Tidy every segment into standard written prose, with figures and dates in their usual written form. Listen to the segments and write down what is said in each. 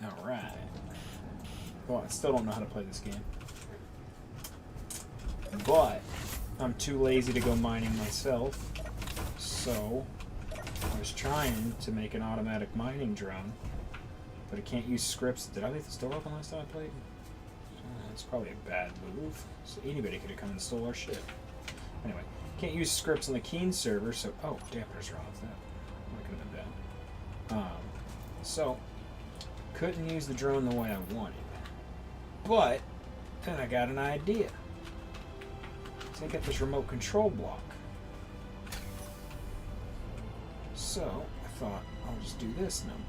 Alright. Well, I still don't know how to play this game. But I'm too lazy to go mining myself. So I was trying to make an automatic mining drone. But it can't use scripts. Did I leave the store open last time I played? That's probably a bad move. So anybody could have come and stole our shit. Anyway, can't use scripts on the Keen server, so... Oh, dampers are off. That could have been bad. So, couldn't use the drone the way I wanted. But, then I got an idea. So I got this remote control block. So, I thought, I'll just do this number.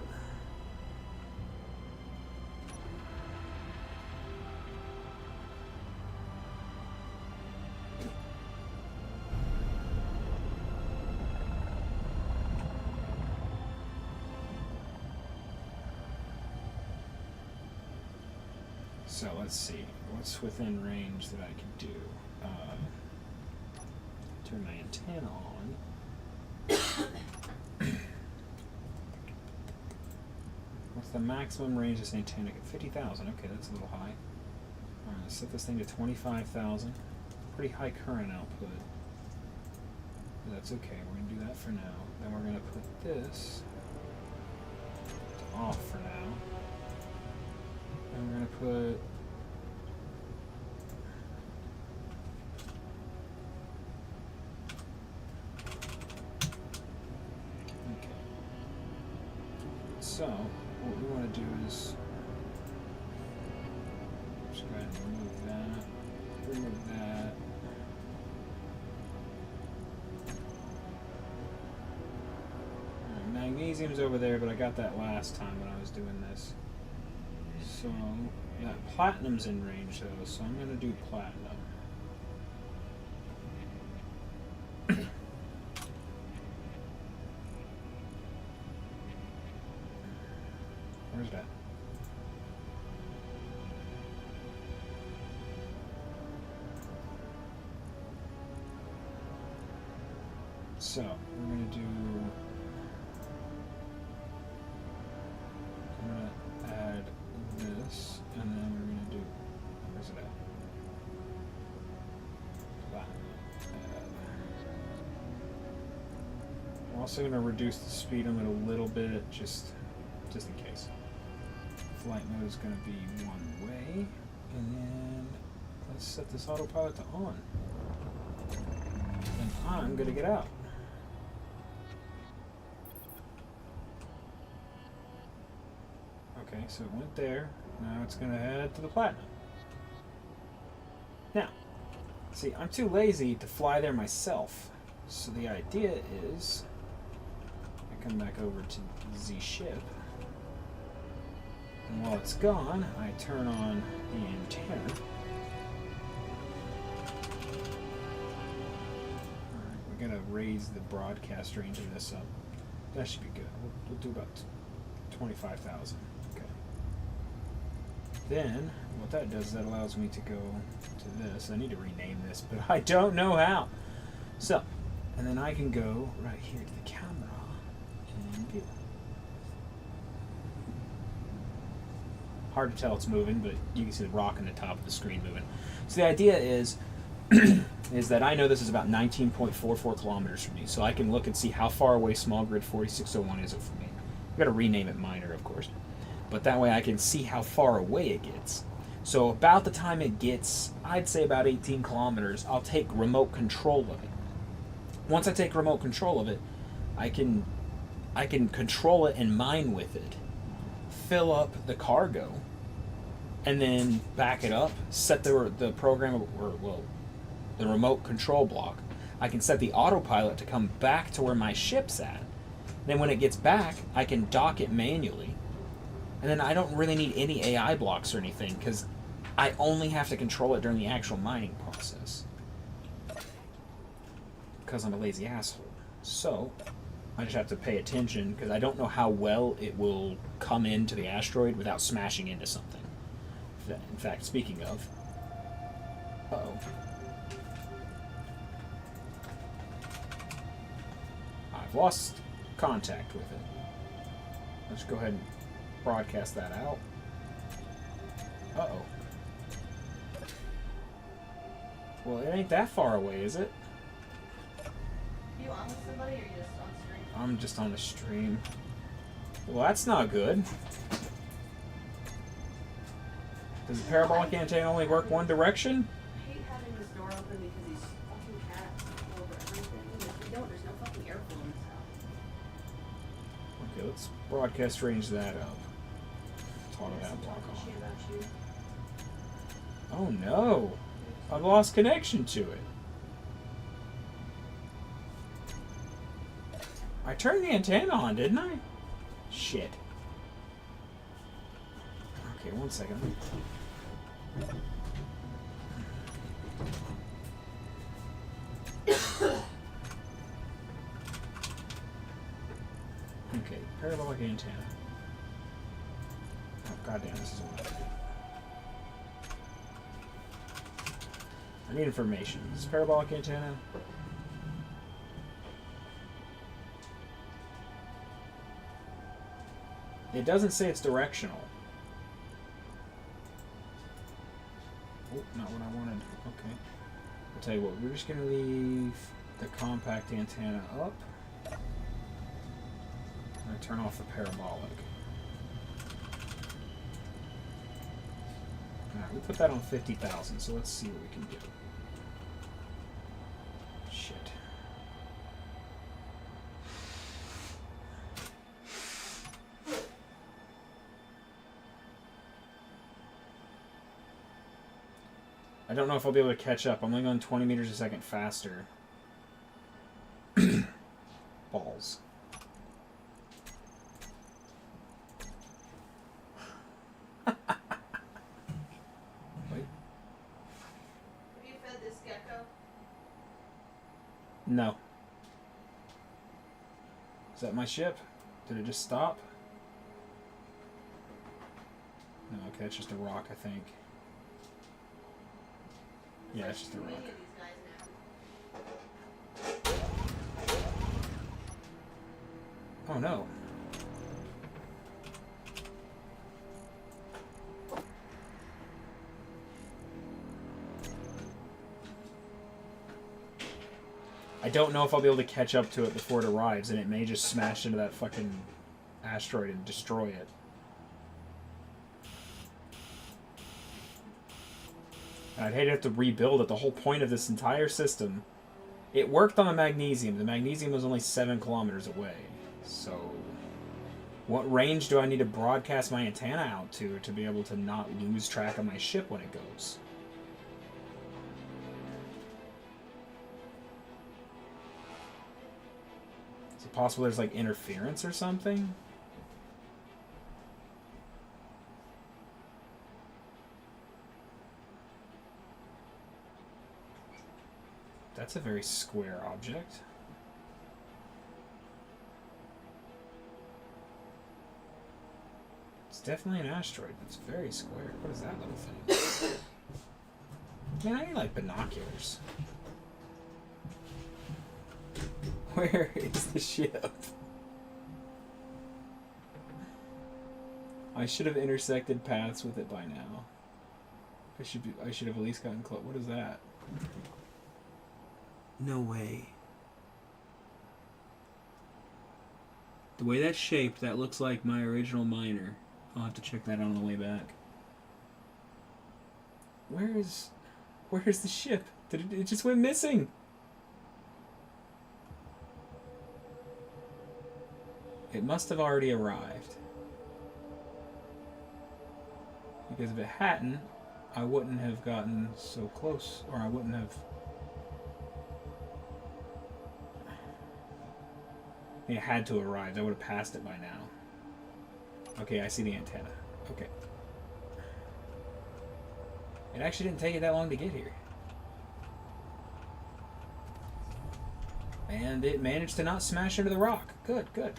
So let's see, what's within range that I can do? Turn my antenna on. What's the maximum range of this antenna? 50,000, okay, that's a little high. Alright, let's set this thing to 25,000. Pretty high current output. But that's okay, we're going to do that for now. Then we're going to put this to off for now. And we're going to put so, what we want to do is just go ahead and remove that. Magnesium's over there, but I got that last time when I was doing this. So, yeah, platinum's in range though, so I'm going to do platinum. Where's that? So, we're going to do... I'm going to add this, and then we're going to do... Where's it at? I'm also going to reduce the speed limit a little bit, just in case. Flight mode is going to be one way, and then let's set this autopilot to on. And I'm going to get out. Okay, so it went there. Now it's going to head to the platinum. Now, see, I'm too lazy to fly there myself. So the idea is, I come back over to Z ship. And while it's gone, I turn on the antenna. Alright, we're going to raise the broadcast range of this up. That should be good. We'll do about 25,000. Okay. Then, what that does is that allows me to go to this. I need to rename this, but I don't know how. So, and then I can go right here to the camera and view. Hard to tell it's moving, but you can see the rock on the top of the screen moving. So the idea is is that I know this is about 19.44 kilometers from me, so I can look and see how far away small grid 4601 is from me. I've got to rename it minor, of course, but that way I can see how far away it gets. So about the time it gets, I'd say about 18 kilometers, I'll take remote control of it. Once I take remote control of it, I can control it and mine with it. Fill up the cargo, and then back it up, set the program, or well, the remote control block. I can set the autopilot to come back to where my ship's at. Then when it gets back, I can dock it manually. And then I don't really need any AI blocks or anything, because I only have to control it during the actual mining process. Because I'm a lazy asshole. So, I just have to pay attention, because I don't know how well it will come into the asteroid without smashing into something. In fact, speaking of... Uh-oh. I've lost contact with it. Let's go ahead and broadcast that out. Uh-oh. Well, it ain't that far away, is it? Are you on with somebody or are you just on stream? I'm just on the stream. Well, that's not good. Does the parabolic antenna only work one direction? I hate having this door open because these fucking cats all over everything. If you don't, there's no fucking airflow in this house. Okay, let's broadcast range that up. Auto Yes, that I'm block talking shit on. about you. Oh no! I've lost connection to it. I turned the antenna on, didn't I? Shit. Okay, one second. Okay, parabolic antenna. Oh, goddamn, this is what I do. I need information. This is parabolic antenna. It doesn't say it's directional. Oh, not what I wanted. Okay. I'll tell you what, we're just going to leave the compact antenna up. I'm going to turn off the parabolic. Alright, we put that on 50,000, so let's see what we can do. Shit. I don't know if I'll be able to catch up. I'm only going 20 meters a second faster. Balls. Wait. Have you fed this gecko? No. Is that my ship? Did it just stop? No, okay, it's just a rock, I think. Yeah, it's just a rock. Oh no. I don't know if I'll be able to catch up to it before it arrives, and it may just smash into that fucking asteroid and destroy it. I'd hate to have to rebuild it. The whole point of this entire system, it worked on the magnesium. The magnesium was only 7 kilometers away. So, what range do I need to broadcast my antenna out to be able to not lose track of my ship when it goes? Is it possible there's like interference or something? That's a very square object. It's definitely an asteroid, but it's very square. What is that little thing? Man, I need like binoculars. Where is the ship? I should have intersected paths with it by now. I should have at least gotten close. What is that? No way. The way that's shaped, that looks like my original miner. I'll have to check that out on the way back. Where's the ship? It just went missing. It must have already arrived. Because if it hadn't, I wouldn't have gotten so close, or I wouldn't have... It had to arrive. I would have passed it by now. Okay, I see the antenna. Okay. It actually didn't take it that long to get here. And it managed to not smash into the rock. Good, good.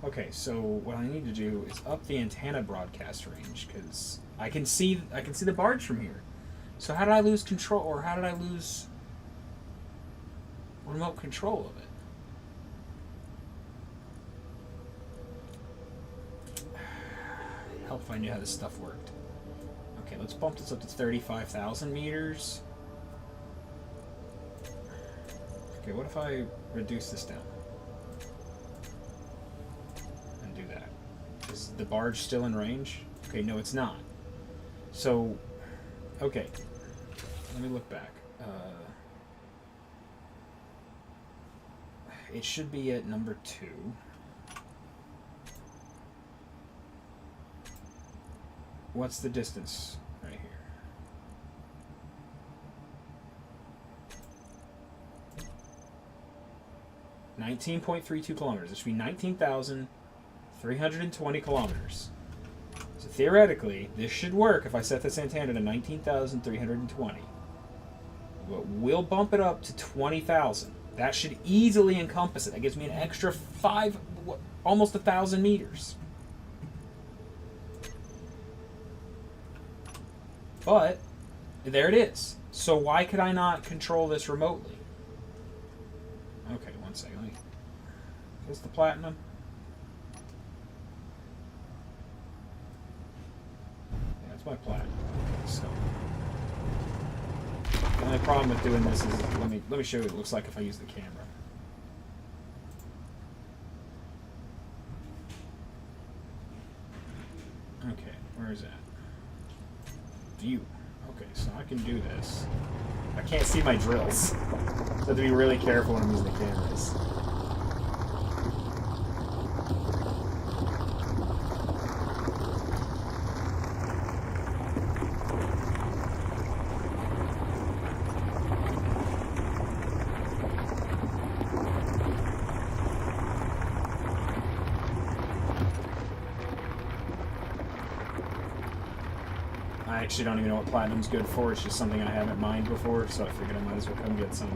Okay, so what I need to do is up the antenna broadcast range, because I can see the barge from here. So how did I lose control, or how did I lose remote control of it? help if I knew how this stuff worked. Okay, let's bump this up to 35,000 meters. Okay, what if I reduce this down? And do that. Is the barge still in range? Okay, no, it's not. So, okay. Let me look back. It should be at number 2. What's the distance right here? $19.32 kilometers. It should be 19,320 kilometers. So theoretically, this should work if I set this antenna to 19,320. But we'll bump it up to 20,000. That should easily encompass it. That gives me an extra almost 1,000 meters. But there it is. So why could I not control this remotely? Okay, one second. Is this the platinum? Yeah, it's my platinum. Okay, so the only problem with doing this is let me show you what it looks like if I use the camera. Okay, where is that? View. Okay, so I can do this. I can't see my drills. So I have to be really careful when I'm using the cameras. I actually don't even know what platinum's good for. It's just something I haven't mined before, so I figured I might as well come get some.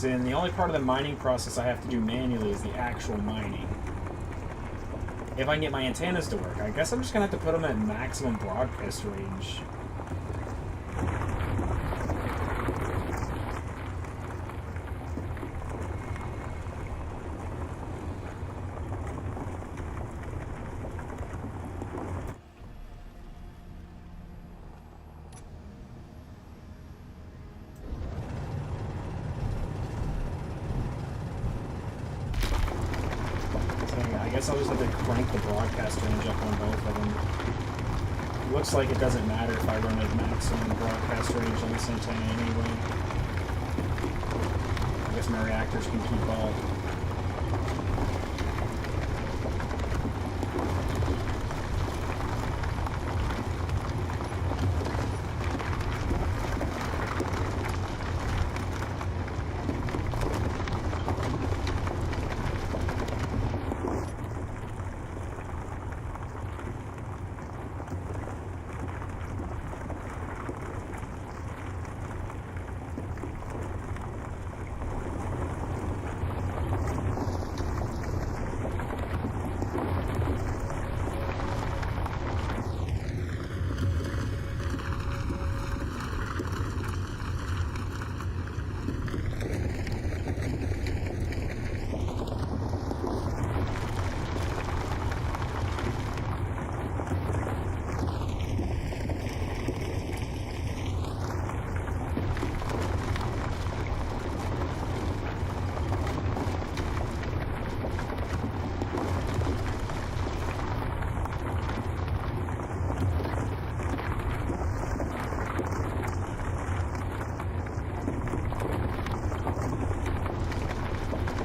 And the only part of the mining process I have to do manually is the actual mining. If I can get my antennas to work, I guess I'm just going to have to put them at maximum broadcast range. I guess I'll just have to crank the broadcast range up on both of them. It looks like it doesn't matter if I run at maximum broadcast range on this antenna anyway. I guess my reactors can keep up.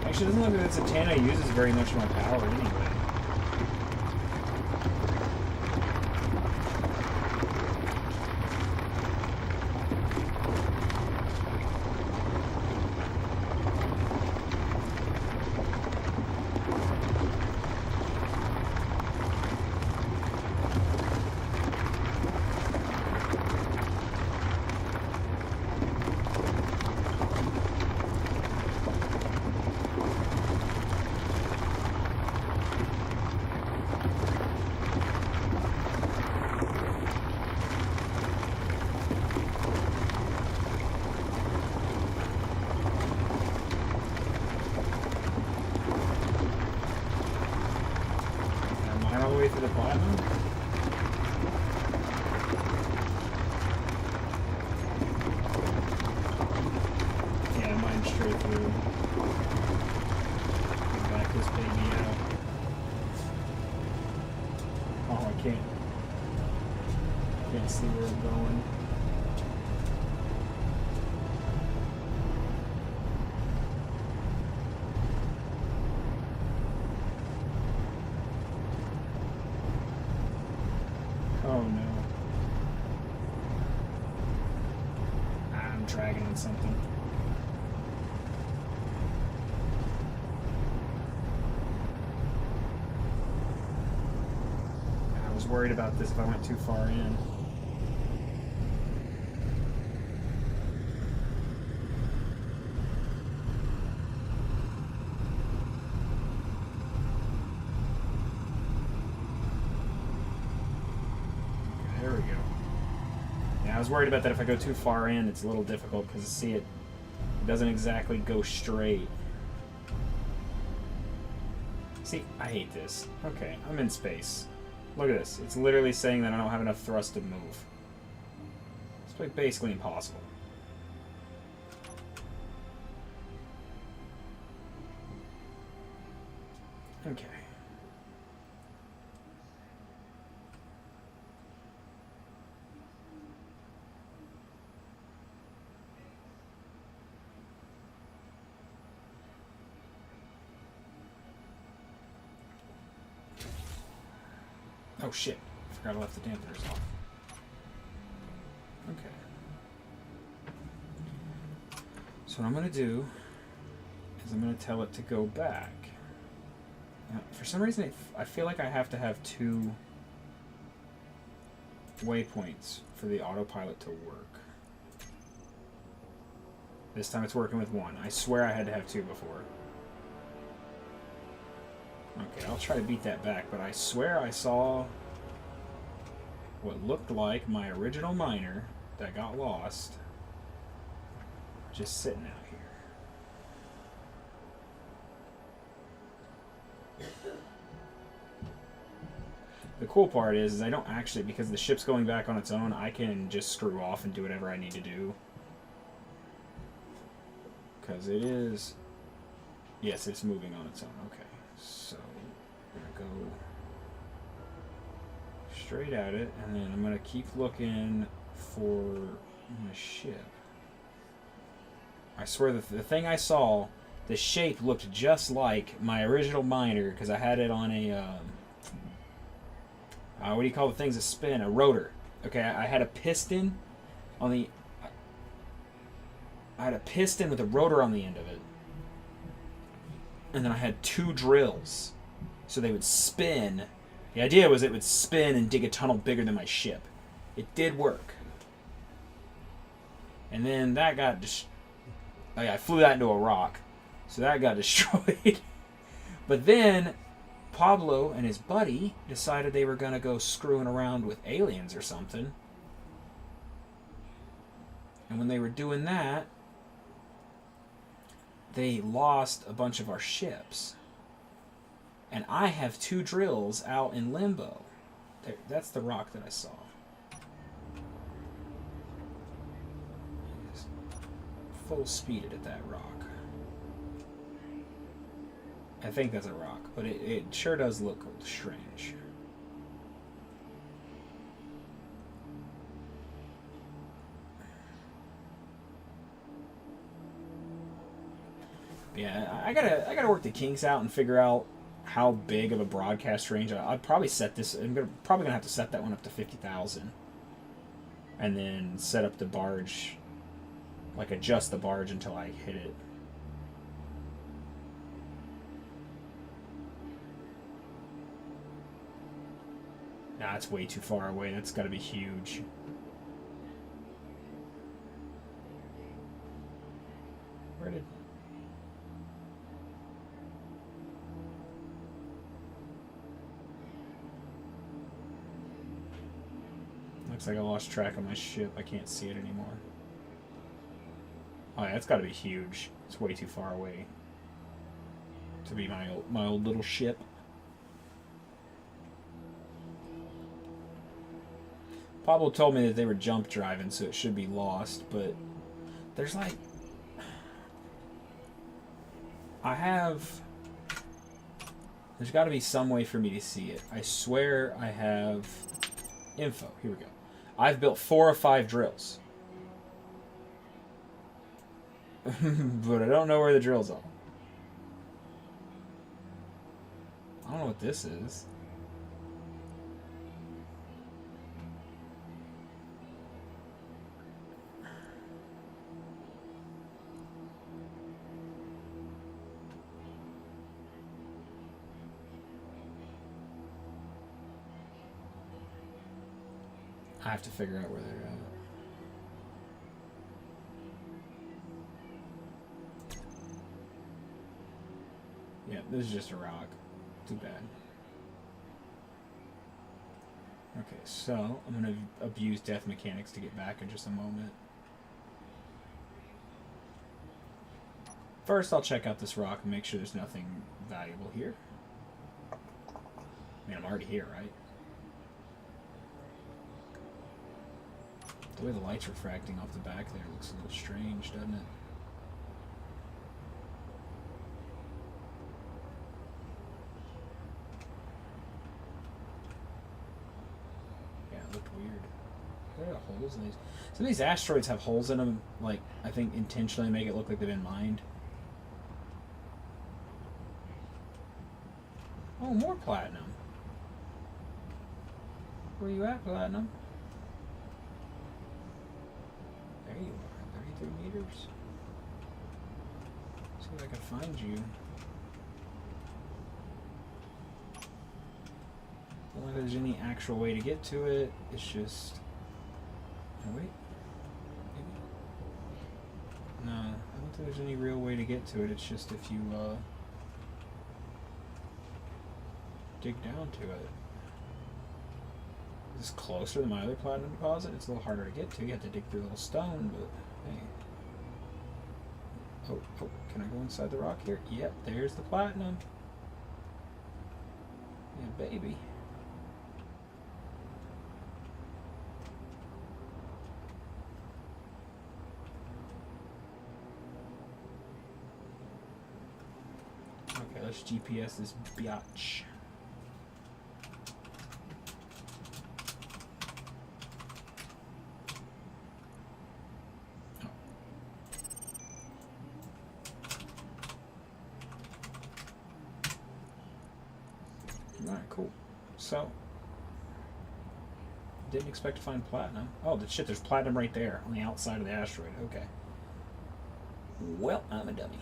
Actually, it doesn't look like this antenna uses very much of my power anyway. way through the platinum? Yeah, mine straight through. Back this baby out. Oh, I can't see where I'm going. Oh no. I'm dragging on something. I was worried about this if I went too far in. There we go. Yeah, I was worried about that if I go too far in, it's a little difficult because see it doesn't exactly go straight. See, I hate this. Okay, I'm in space. Look at this. It's literally saying that I don't have enough thrust to move. It's like basically impossible. Okay. Oh shit, I forgot I left the dampeners off. Okay. So what I'm going to do is I'm going to tell it to go back. Now, for some reason, I feel like I have to have 2 waypoints for the autopilot to work. This time it's working with 1. I swear I had to have 2 before. Okay, I'll try to beat that back, but I swear I saw what looked like my original miner that got lost just sitting out here. The cool part is I don't actually, because the ship's going back on its own, I can just screw off and do whatever I need to do. Because it is... Yes, it's moving on its own. Okay, so I'm going to go straight at it, and then I'm going to keep looking for my ship. I swear the thing I saw, the shape looked just like my original miner, because I had it on a... what do you call the things that spin? A rotor. Okay, I had a piston on the... I had a piston with a rotor on the end of it. And then I had 2 drills. So they would spin. The idea was it would spin and dig a tunnel bigger than my ship. It did work. And then that got... I flew that into a rock. So that got destroyed. But then... Pablo and his buddy decided they were going to go screwing around with aliens or something. And when they were doing that, they lost a bunch of our ships. And I have 2 drills out in limbo. That's the rock that I saw. Just full speeded at that rock. I think that's a rock, but it sure does look strange. Yeah, I gotta work the kinks out and figure out how big of a broadcast range. I'd probably set this. Probably gonna have to set that one up to 50,000, and then set up the barge, like adjust the barge until I hit it. Nah, it's way too far away. That's got to be huge. Where did... Looks like I lost track of my ship. I can't see it anymore. Oh yeah, it's got to be huge. It's way too far away to be my old little ship. Pablo told me that they were jump driving, so it should be lost, but there's like... There's got to be some way for me to see it. I swear I have info. Here we go. I've built 4 or 5 drills. But I don't know where the drills are. I don't know what this is. I have to figure out where they're at. Yeah, this is just a rock. Too bad. Okay, so I'm going to abuse death mechanics to get back in just a moment. First, I'll check out this rock and make sure there's nothing valuable here. I mean, I'm already here, right? The way the light's refracting off the back there looks a little strange, doesn't it? Yeah, it looked weird. There are holes in these. Some of these asteroids have holes in them, like, I think intentionally make it look like they've been mined. Oh, more platinum. Where you at, platinum? There you are, 33 meters. See if I can find you. Don't know if there's any actual way to get to it. It's just... Oh, wait. Maybe. No, I don't think there's any real way to get to it. It's just if you, dig down to it. Is this closer than my other platinum deposit? It's a little harder to get to. You have to dig through a little stone, but hey. Oh, can I go inside the rock here? Yep, there's the platinum. Yeah, baby. Okay, let's GPS this biatch. Alright, cool. So, didn't expect to find platinum. Oh, shit, there's platinum right there on the outside of the asteroid. Okay. Well, I'm a dummy.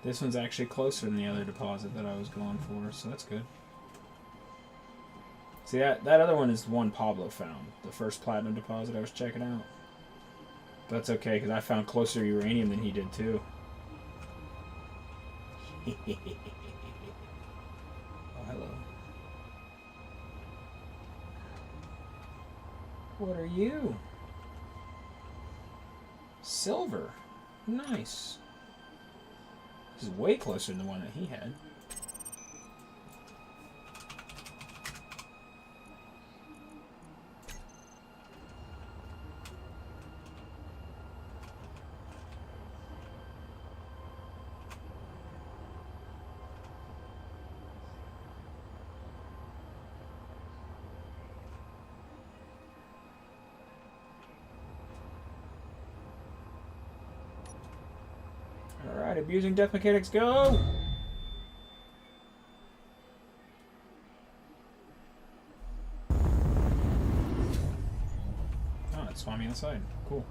This one's actually closer than the other deposit that I was going for, so that's good. See, that other one is the one Pablo found. The first platinum deposit I was checking out. But that's okay, because I found closer uranium than he did, too. Oh, hello. What are you? Silver. Nice. This is way closer than the one that he had. Alright, abusing death mechanics, go! Oh, it spawned me outside. Cool.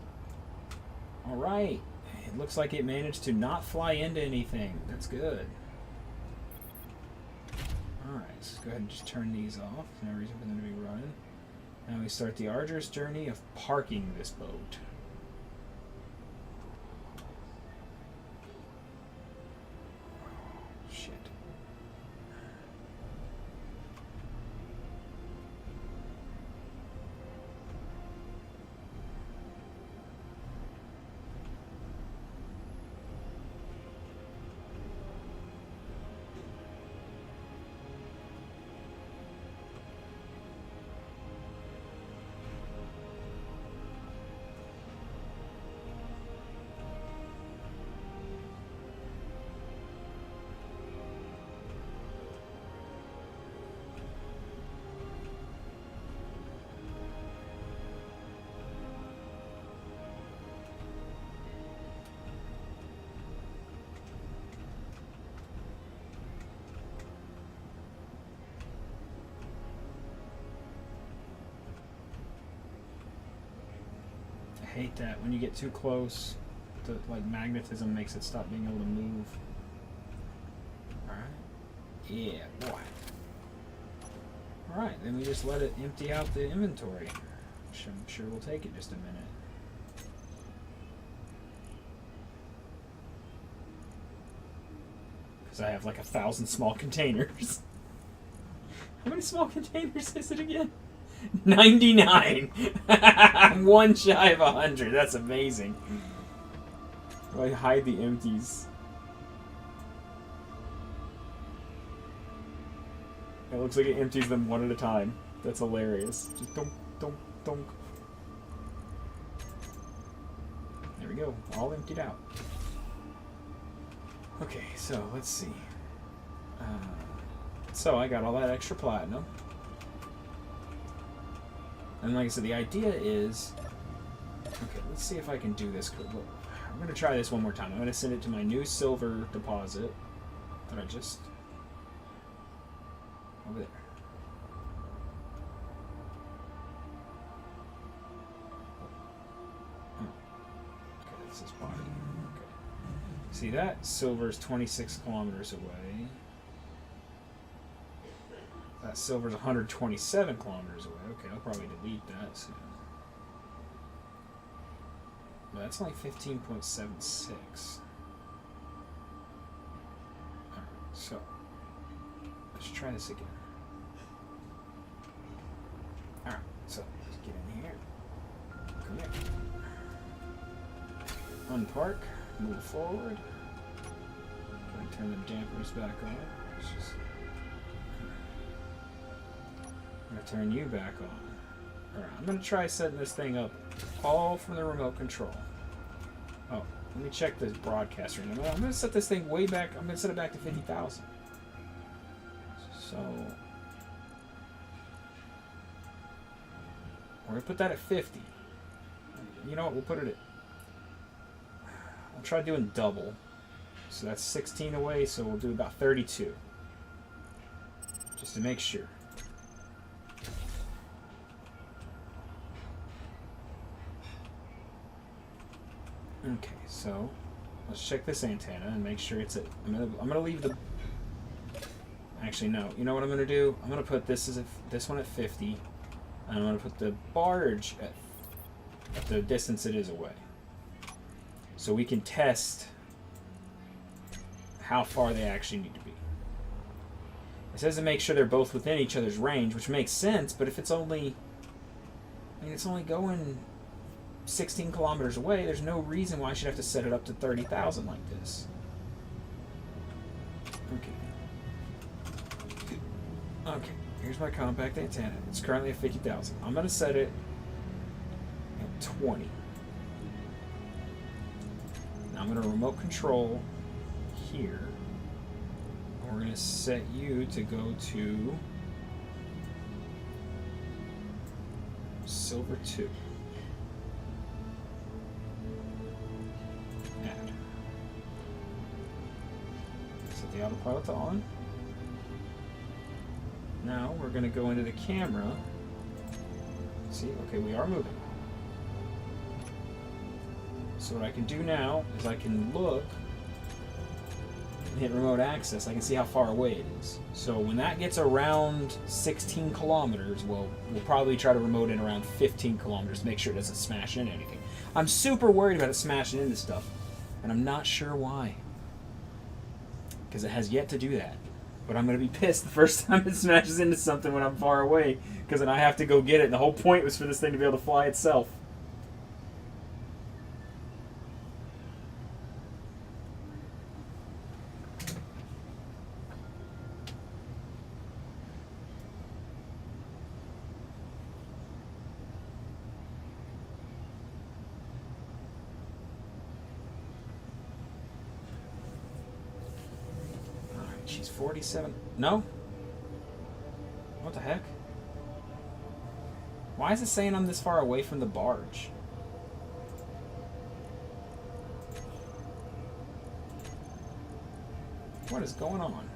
Alright. It looks like it managed to not fly into anything. That's good. Alright, let's go ahead and just turn these off. No reason for them to be running. Now we start the arduous journey of parking this boat. hate that when you get too close. The like magnetism makes it stop being able to move. All right. Yeah, boy. All right, then we just let it empty out the inventory, which I'm sure will take it just a minute. Because I have like 1,000 small containers. How many small containers is it again? 99. I'm one shy of 100. That's amazing. I hide the empties. It looks like it empties them one at a time. That's hilarious. Just dunk, dunk, dunk. There we go. All emptied out. Okay, so let's see. So I got all that extra platinum. And like I said, the idea is... Okay, let's see if I can do this. Look, I'm going to try this one more time. I'm going to send it to my new silver deposit that I just... Over there. Oh. Okay, this is body. Okay. See that? Silver's 26 kilometers away. That silver's 127 kilometers away. Okay, I'll probably delete that soon. But that's only 15.76. Alright, so let's try this again. Alright, so let's get in here. Come here. Unpark. Move forward. Turn the dampers back on. Let's just... I'm going to turn you back on. Alright, I'm going to try setting this thing up all from the remote control. Oh, let me check this broadcast right now. I'm going to set this thing way back. I'm going to set it back to 50,000. So, we're going to put that at 50. You know what? We'll put it at... I'll try doing double. So that's 16 away, so we'll do about 32. Just to make sure. Okay, so let's check this antenna and make sure it's at... I'm gonna leave the... Actually, no. You know what I'm gonna do? I'm gonna put this one at 50, and I'm gonna put the barge at the distance it is away, so we can test how far they actually need to be. It says to make sure they're both within each other's range, which makes sense. But if it's only... I mean, it's only going 16 kilometers away, there's no reason why I should have to set it up to 30,000 like this. Okay, here's my compact antenna. It's currently at 50,000. I'm going to set it at 20. Now I'm going to remote control here. And we're going to set you to go to Silver 2. Add. Set the autopilot to on. Now we're going to go into the camera. See, okay, we are moving. So what I can do now is I can look and hit remote access. I can see how far away it is. So when that gets around 16 kilometers, well, we'll probably try to remote in around 15 kilometers to make sure it doesn't smash into anything. I'm super worried about it smashing into stuff, and I'm not sure why. Because it has yet to do that. But I'm going to be pissed the first time it smashes into something when I'm far away, because then I have to go get it, and the whole point was for this thing to be able to fly itself. She's 47. No? What the heck? Why is it saying I'm this far away from the barge? What is going on?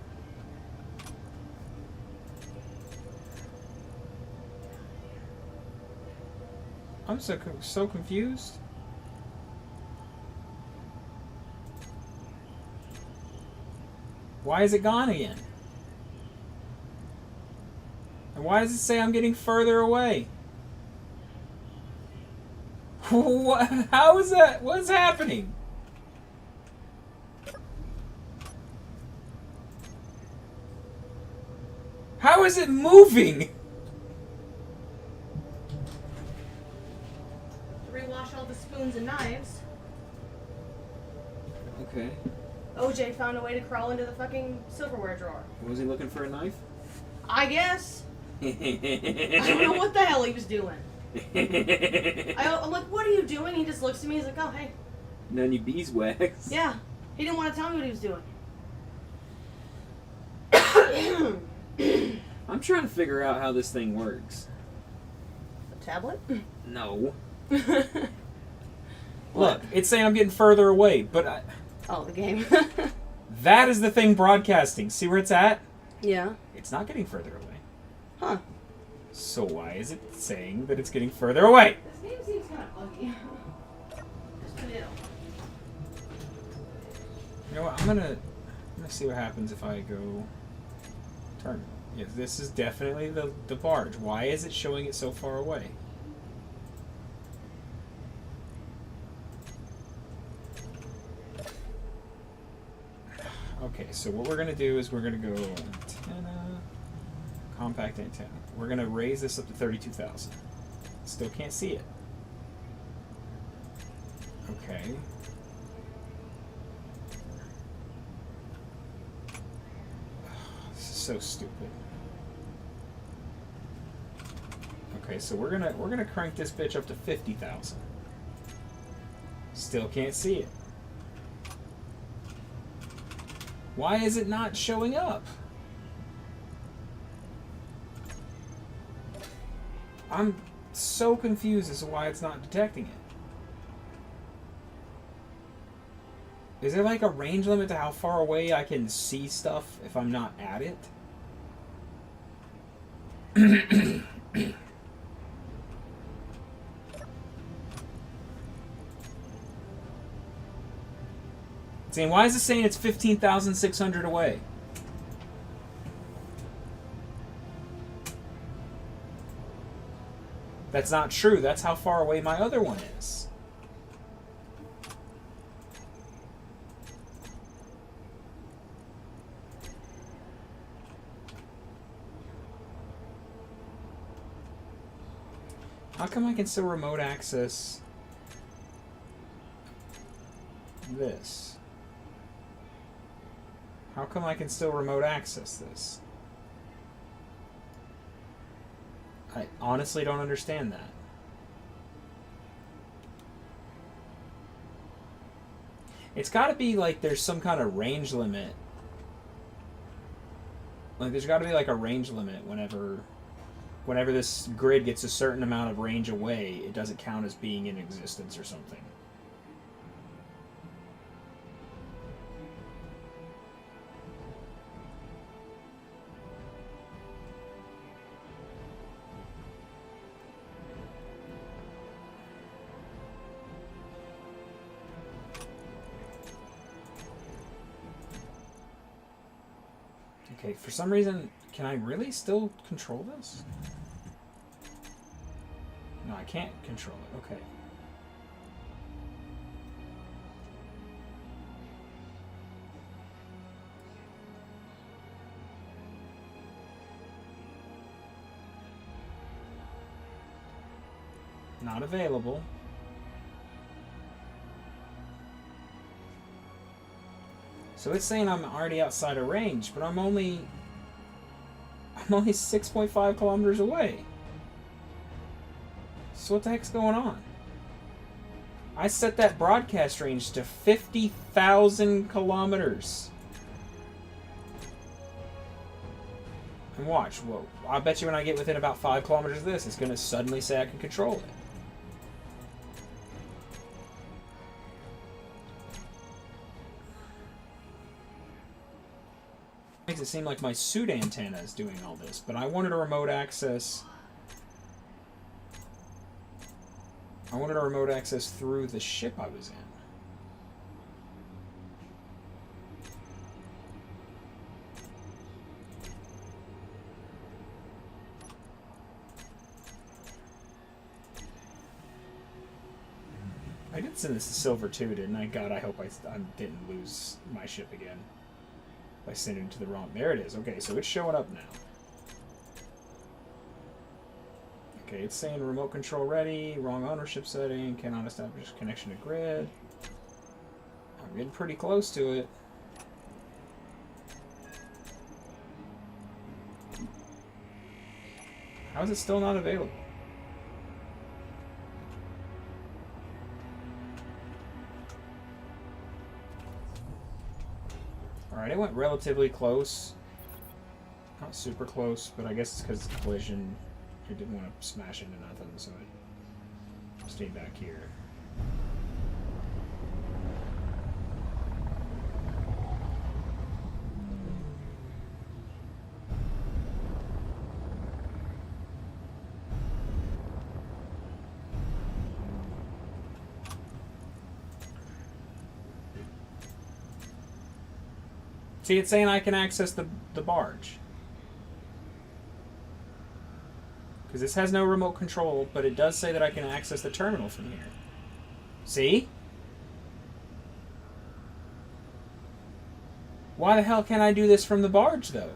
I'm so confused. Why is it gone again? And why does it say I'm getting further away? What? How is that? What's happening? How is it moving? Rewash all the spoons and knives. Okay. OJ found a way to crawl into the fucking silverware drawer. Was he looking for a knife? I guess. I don't know what the hell he was doing. I'm like, what are you doing? He just looks at me. He's like, oh, hey. None of beeswax. Yeah. He didn't want to tell me what he was doing. I'm trying to figure out how this thing works. The tablet? No. Look, it's saying I'm getting further away, but Oh, the game. that is the thing broadcasting. See where it's at? Yeah. It's not getting further away. Huh. So why is it saying that it's getting further away? This game seems kind of buggy. Just a little. You know what? I'm gonna see what happens if I go turn. Yeah, this is definitely the barge. Why is it showing it so far away? Okay, so what we're gonna do is we're gonna go antenna, compact antenna. We're gonna raise this up to 32,000. Still can't see it. Okay. This is so stupid. Okay, so we're gonna crank this bitch up to 50,000. Still can't see it. Why is it not showing up? I'm so confused as to why it's not detecting it. Is there like a range limit to how far away I can see stuff if I'm not at it? Saying, why is it saying it's 15,600 away? That's not true. That's how far away my other one is. How come I can still remote access this? How come I can still remote access this? I honestly don't understand that. It's got to be like there's some kind of range limit. Like there's got to be like a range limit whenever this grid gets a certain amount of range away, it doesn't count as being in existence or something. Okay, for some reason, can I really still control this? No, I can't control it. Okay. Not available. So it's saying I'm already outside of range, but I'm only 6.5 kilometers away. So what the heck's going on? I set that broadcast range to 50,000 kilometers. And watch, whoa, I bet you when I get within about 5 kilometers of this, it's going to suddenly say I can control it. Makes it seem like my suit antenna is doing all this, but I wanted a remote access. I wanted a remote access through the ship I was send this to silver too, didn't I? God, I hope I didn't lose my ship again by sending it to the wrong... There it is. Okay, so it's showing up now. Okay, it's saying remote control ready, wrong ownership setting, cannot establish connection to grid. I'm getting pretty close to it. How is it still not available? Alright, it went relatively close. Not super close, but I guess it's because it's collision. It didn't want to smash into nothing, so it stayed back here. See, it's saying I can access the barge. Because this has no remote control, but it does say that I can access the terminal from here. See? Why the hell can't I do this from the barge, though?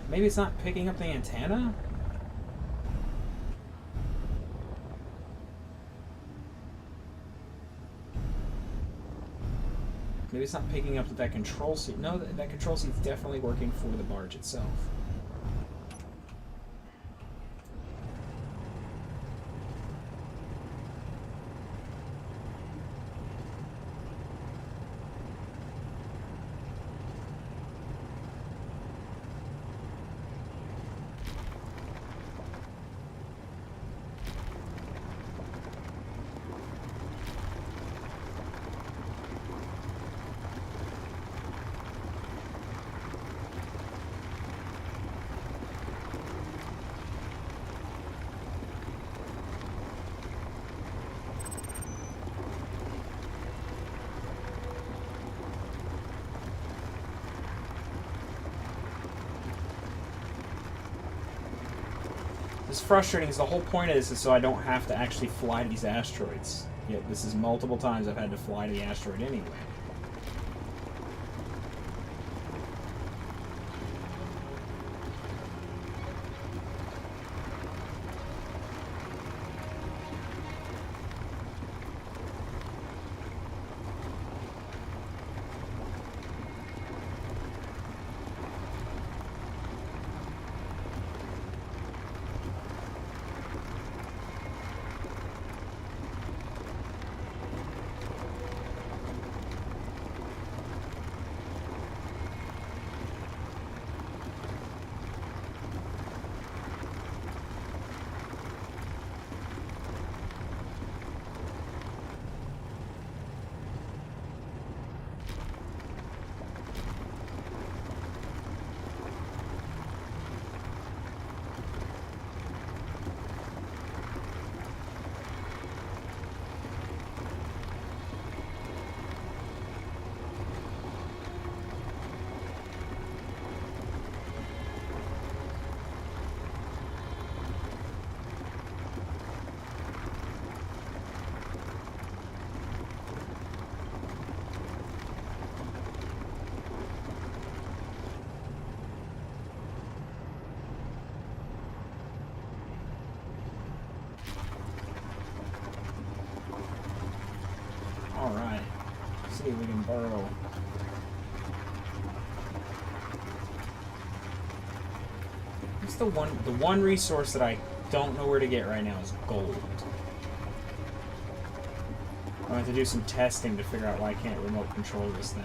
Maybe it's not picking up the antenna? Maybe it's not picking up that control seat. No, that control seat's definitely working for the barge itself. It's frustrating because the whole point of this is so I don't have to actually fly to these asteroids. Yet this is multiple times I've had to fly to the asteroid anyway. Alright. See if we can burrow. It's the one resource that I don't know where to get right now is gold. I have to do some testing to figure out why I can't remote control this thing.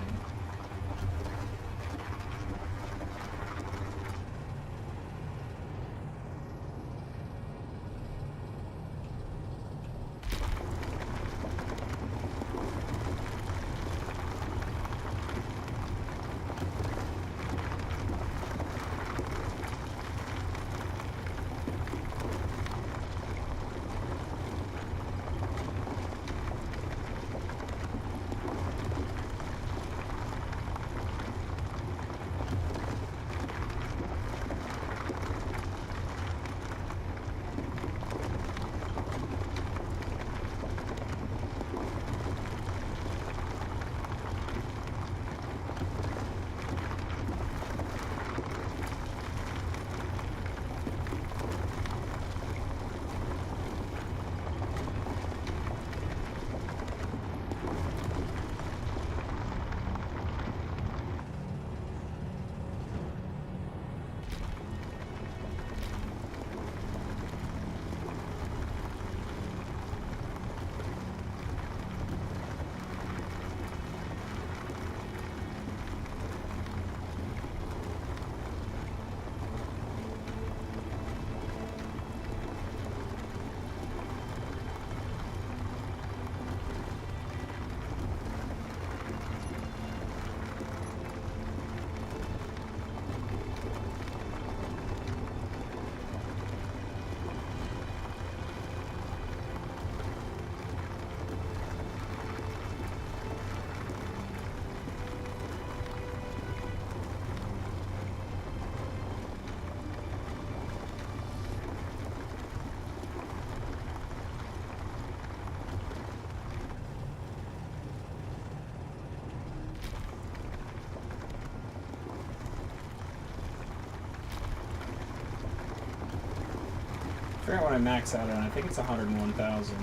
forgot what I max out on. I think it's 101,000.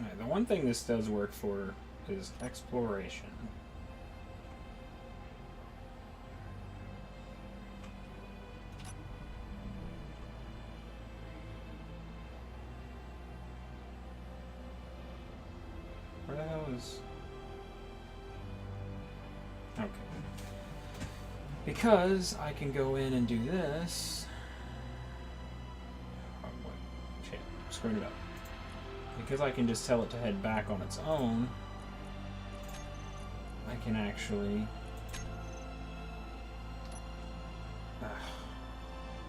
Alright, the one thing this does work for is exploration. Where the hell is... Okay. Because I can go in and do this... Oh, what? Shit. Screwing it up. Because I can just tell it to head back on its own, I can actually...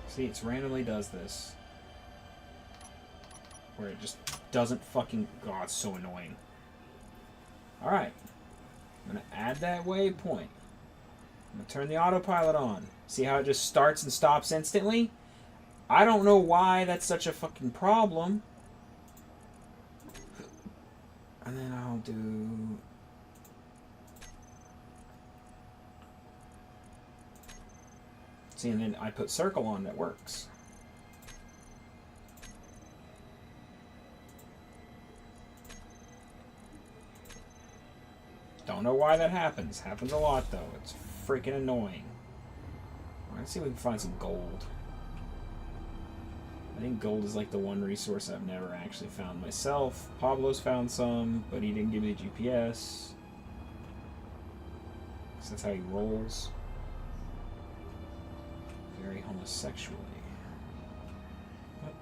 See, it randomly does this. Where it just doesn't fucking... God, it's so annoying. Alright. I'm going to add that waypoint. I'm going to turn the autopilot on. See how it just starts and stops instantly? I don't know why that's such a fucking problem. And then I'll do... See, and then I put circle on that works. Don't know why that happens. Happens a lot, though. It's freaking annoying. Let's see if we can find some gold. I think gold is like the one resource I've never actually found myself. Pablo's found some, but he didn't give me the GPS. So that's how he rolls. Very homosexually. What?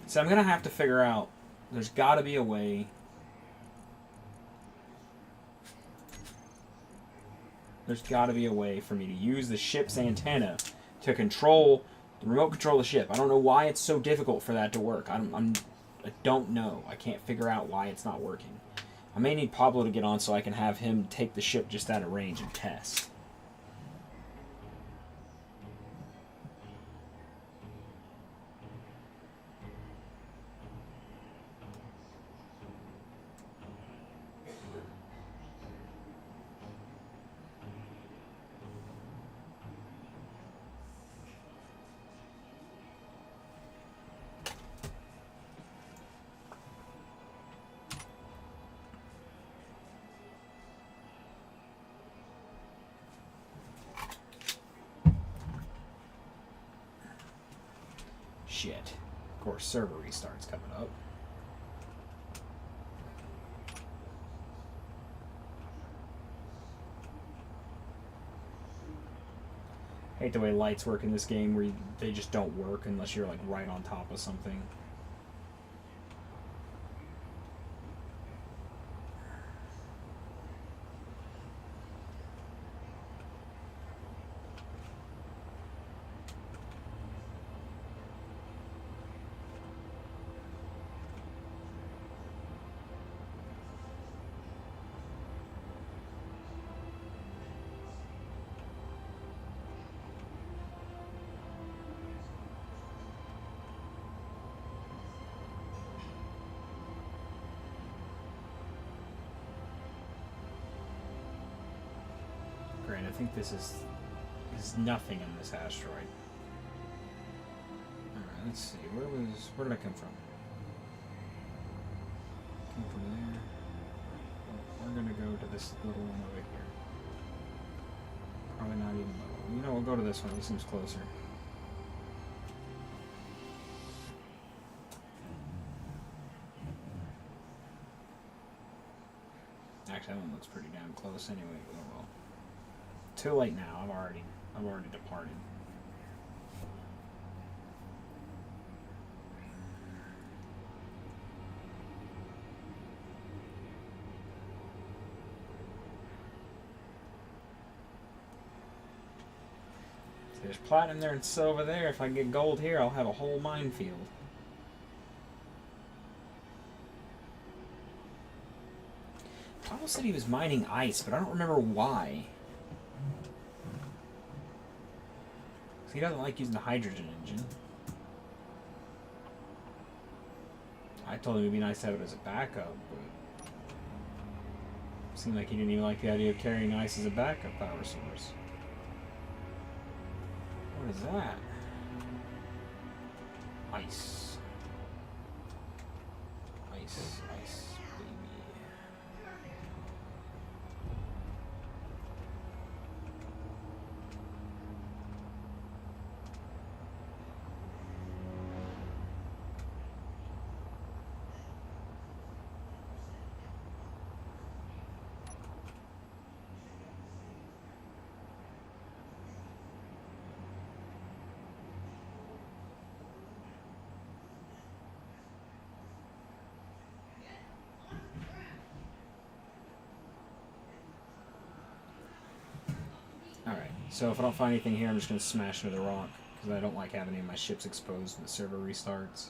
So I'm going to have to figure out, there's got to be a way. There's got to be a way for me to use the ship's antenna to control, the remote control the ship. I don't know why it's so difficult for that to work. I don't know. I can't figure out why it's not working. I may need Pablo to get on so I can have him take the ship just out of range and test. Shit. Of course, server restarts coming up. Hate the way lights work in this game where they just don't work unless you're like right on top of something. I think this is nothing in this asteroid. Alright, let's see. Where did I come from? Came from there. Well, we're gonna go to this little one over here. Probably not even little. You know, we'll go to this one. This seems closer. Actually, that one looks pretty damn close anyway. Oh well. Too late now. I've already departed. There's platinum there and silver there. If I get gold here, I'll have a whole minefield. Paul said he was mining ice, but I don't remember why. He doesn't like using the hydrogen engine. I told him it'd be nice to have it as a backup, but it seemed like he didn't even like the idea of carrying ice as a backup power source. What is that? Ice. Ice, ice, baby. Alright, so if I don't find anything here, I'm just going to smash into the rock, because I don't like having any of my ships exposed when the server restarts.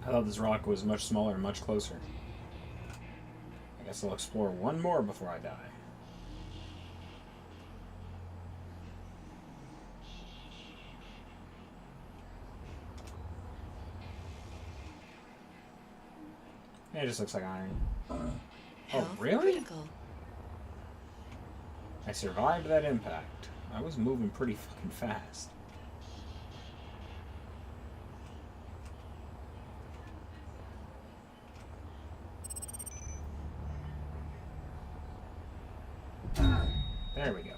I thought this rock was much smaller and much closer. I guess I'll explore one more before I die. It just looks like iron. Oh, really? Critical. I survived that impact. I was moving pretty fucking fast. There we go.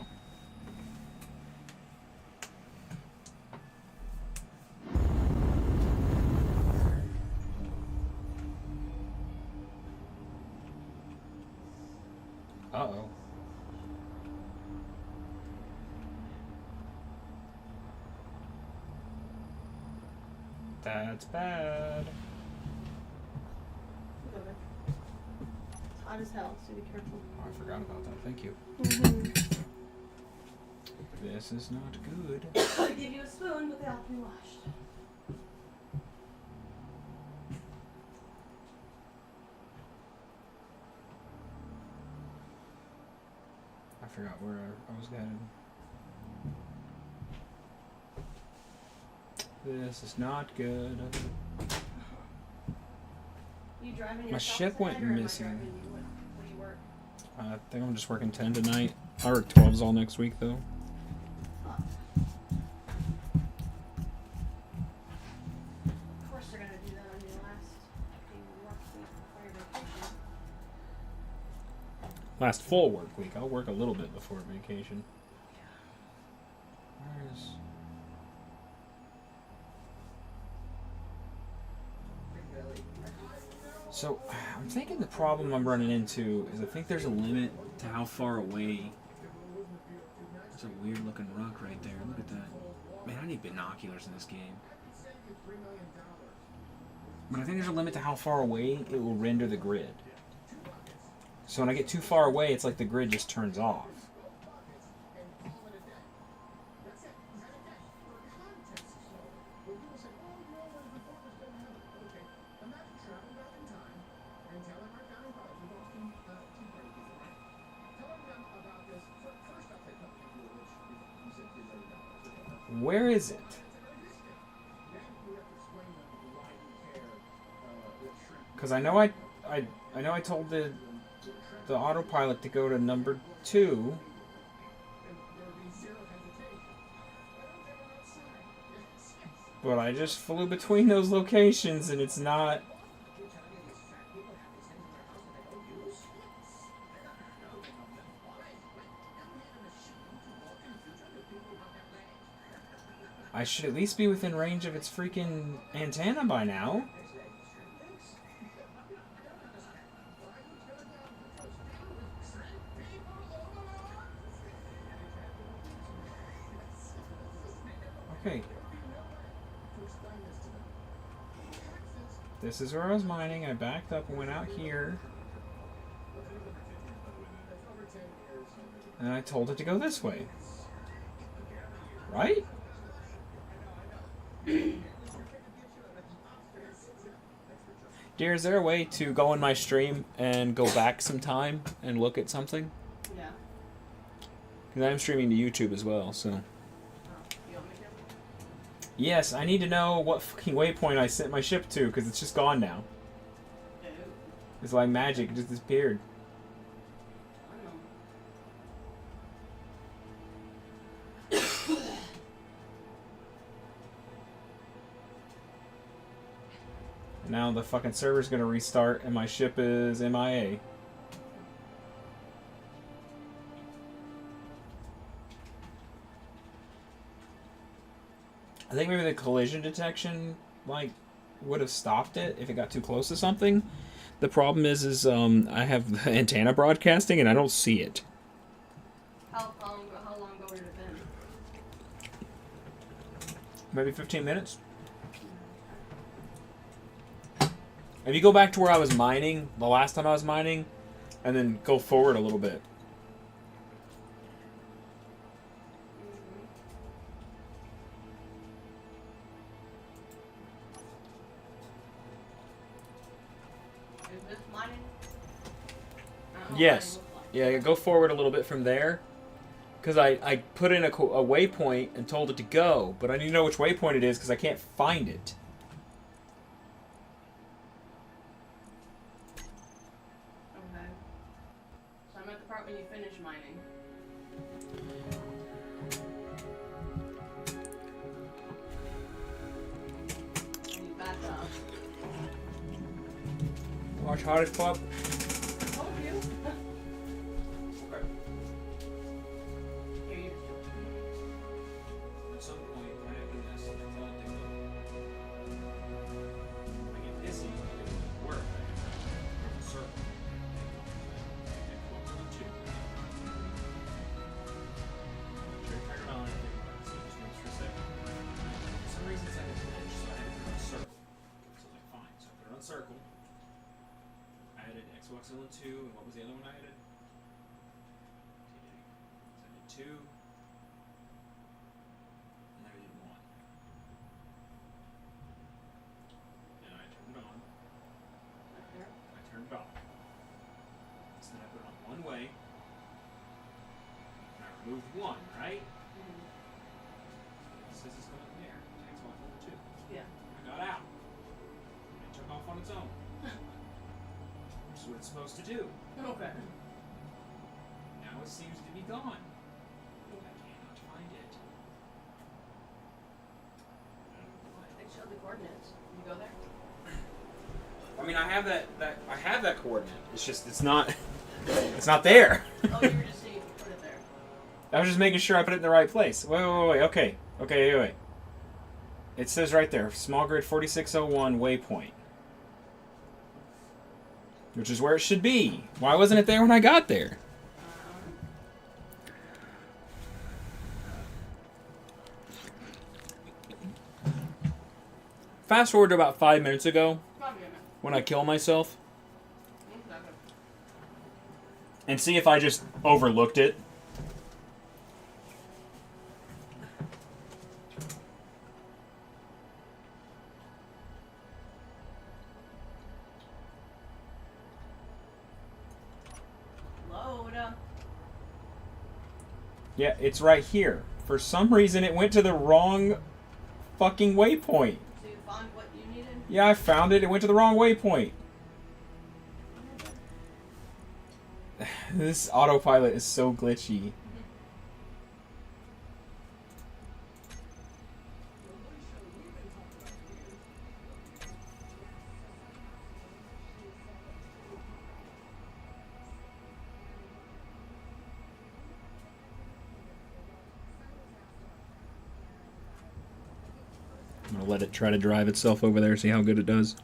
Uh-oh. That's bad. Go there. It's hot as hell, so be careful. Oh, I forgot about that. Thank you. This is not good. I'll give you a spoon, but they have to be washed. I forgot where I was headed. This is not good. You driving My yourself ship went tonight, or am I missing. driving you? What do you work? I think I'm just working 10 tonight. I work 12s all next week, though. Of course they're gonna do that on your last day of work week before your vacation. last full work week. I'll work a little bit before vacation. Where's... So, I'm thinking the problem I'm running into is I think there's a limit to how far away... There's a weird looking rock right there. Look at that. Man, I need binoculars in this game. But I think there's a limit to how far away it will render the grid. So when I get too far away, it's like the grid just turns off. Where is it? Because I know I told the autopilot to go to number 2. But I just flew between those locations and it's not... I should at least be within range of its freaking antenna by now. Okay. This is where I was mining. I backed up and went out here. And I told it to go this way. Right? Dear, is there a way to go in my stream and go back some time and look at something? Yeah. Because I'm streaming to YouTube as well, so... You want me to? Yes, I need to know what fucking waypoint I sent my ship to, because it's just gone now. No. It's like magic, it just disappeared. Now the fucking server's gonna restart and my ship is MIA. I think maybe the collision detection like would have stopped it if it got too close to something. The problem is I have the antenna broadcasting and I don't see it. How long ago would it have been? Maybe 15 minutes. If you go back to where I was mining, the last time I was mining, and then go forward a little bit. Is this mining? I don't know Yes. what mining looks Yeah, go forward a little bit from there. Because I put in a waypoint and told it to go, but I need to know which waypoint it is because I can't find it. Okay. So I'm at the part when you finish mining. And you back up. Watch Hottest Club. Told you. Here you At some point, I have to ask the phone to go. I get pissy, it doesn't work. There's a circle. And close on 2. Sure, turn it on. So just makes for a second. For some reason, it's like a glitch, so I had to put it on circle. So I was like, fine. So I put it on circle. I added Xbox One 2, and what was the other one I added? So I did 2. And then I did 1. And I turned it on. I turned it off. So then I put it on one way. And I removed 1, right? It says it's going there. Xbox One 2. Yeah. I got out. And it took off on its own. Which is what it's supposed to do. Okay. Now it seems to be gone. I cannot find it. It showed the coordinates. You go there? I mean, I have that coordinate. It's just it's not It's not there. Oh, you were just saying put it there. I was just making sure I put it in the right place. Wait. Okay. Wait. It says right there, small grid 4601 waypoint. Which is where it should be. Why wasn't it there when I got there? Fast forward to about 5 minutes ago, when I kill myself. And see if I just overlooked it. Yeah, it's right here. For some reason, it went to the wrong fucking waypoint. So you found what you needed? Yeah, I found it. It went to the wrong waypoint. This autopilot is so glitchy. I'm gonna let it try to drive itself over there, see how good it does.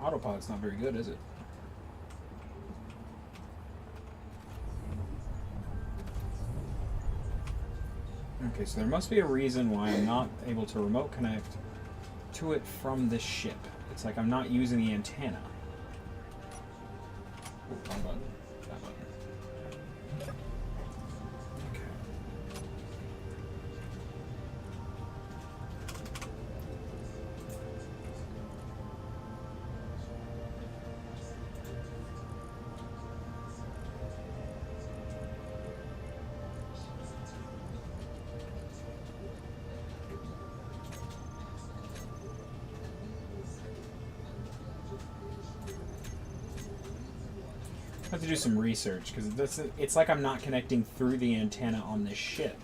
Autopilot's not very good, is it? Okay, so there must be a reason why I'm not able to remote connect to it from this ship. It's like I'm not using the antenna. Ooh, wrong button. That button. Okay. I have to do some research because it's like I'm not connecting through the antenna on this ship.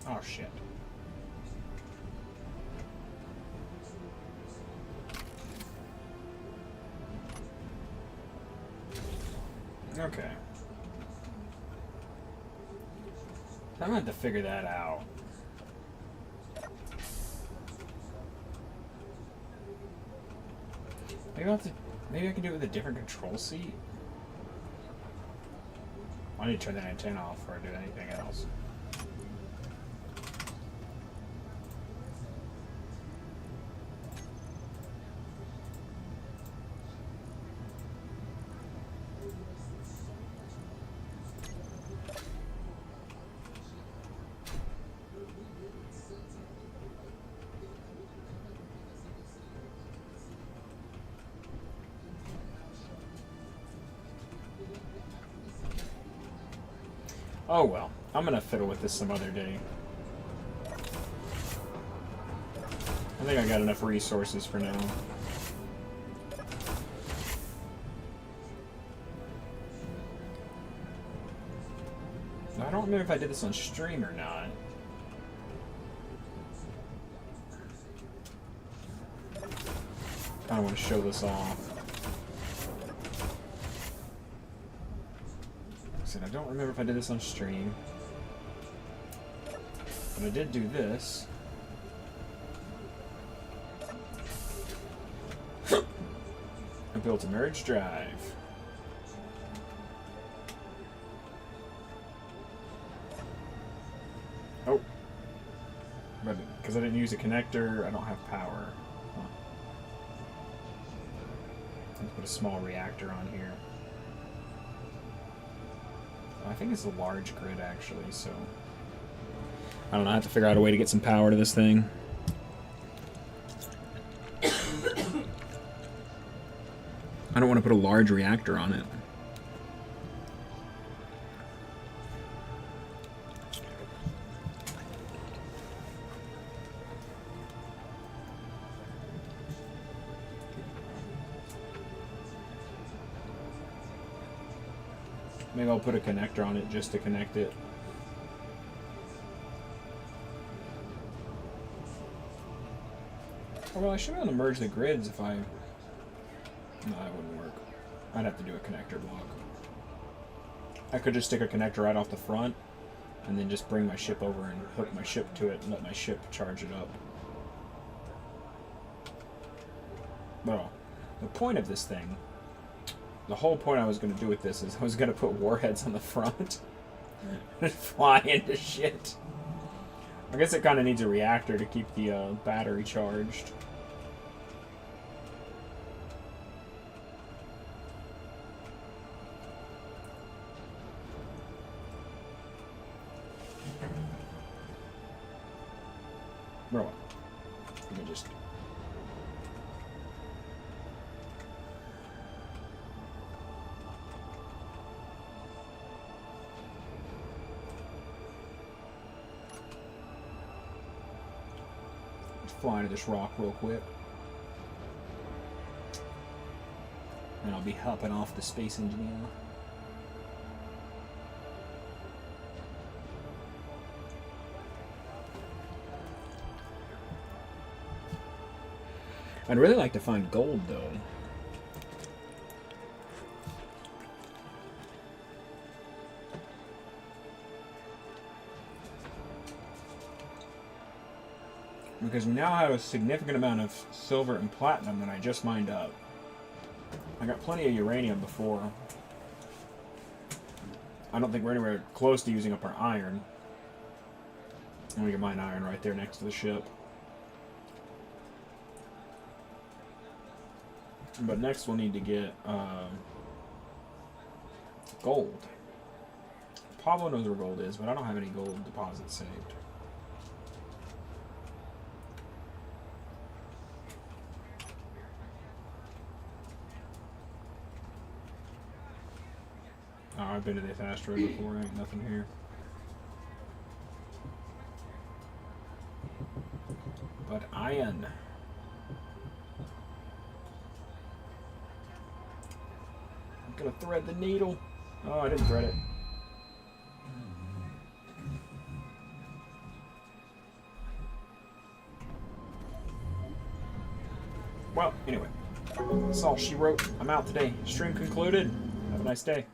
Oh shit. Okay. I'm gonna have to figure that out. Maybe I can do it with a different control seat. I need to turn that antenna off before I do anything else. Oh well, I'm gonna fiddle with this some other day. I think I got enough resources for now. I don't remember if I did this on stream or not. I don't want to show this off. don't remember if I did this on stream. But I did do this. I built a merge drive. Oh. But because I didn't use a connector, I don't have power. Huh. Let's put a small reactor on here. I think it's a large grid, actually, so... I don't know, I have to figure out a way to get some power to this thing. I don't want to put a large reactor on it. Maybe I'll put a connector on it just to connect it. Oh, well, I should be able to merge the grids if I... No, that wouldn't work. I'd have to do a connector block. I could just stick a connector right off the front and then just bring my ship over and hook my ship to it and let my ship charge it up. Well, the point of this thing, the whole point I was going to do with this is I was going to put warheads on the front and fly into shit. I guess it kind of needs a reactor to keep the battery charged. Bro, let me just... fly to this rock real quick. And I'll be hopping off the Space Engineer. I'd really like to find gold, though. Because we now have a significant amount of silver and platinum that I just mined up. I got plenty of uranium before. I don't think we're anywhere close to using up our iron. And we can mine iron right there next to the ship. But next we'll need to get gold. Pablo knows where gold is, but I don't have any gold deposits saved. Oh, I've been to this asteroid before, ain't nothing here. But iron. I'm gonna thread the needle. Oh, I didn't thread it. Well, anyway. That's all she wrote. I'm out today. Stream concluded. Have a nice day.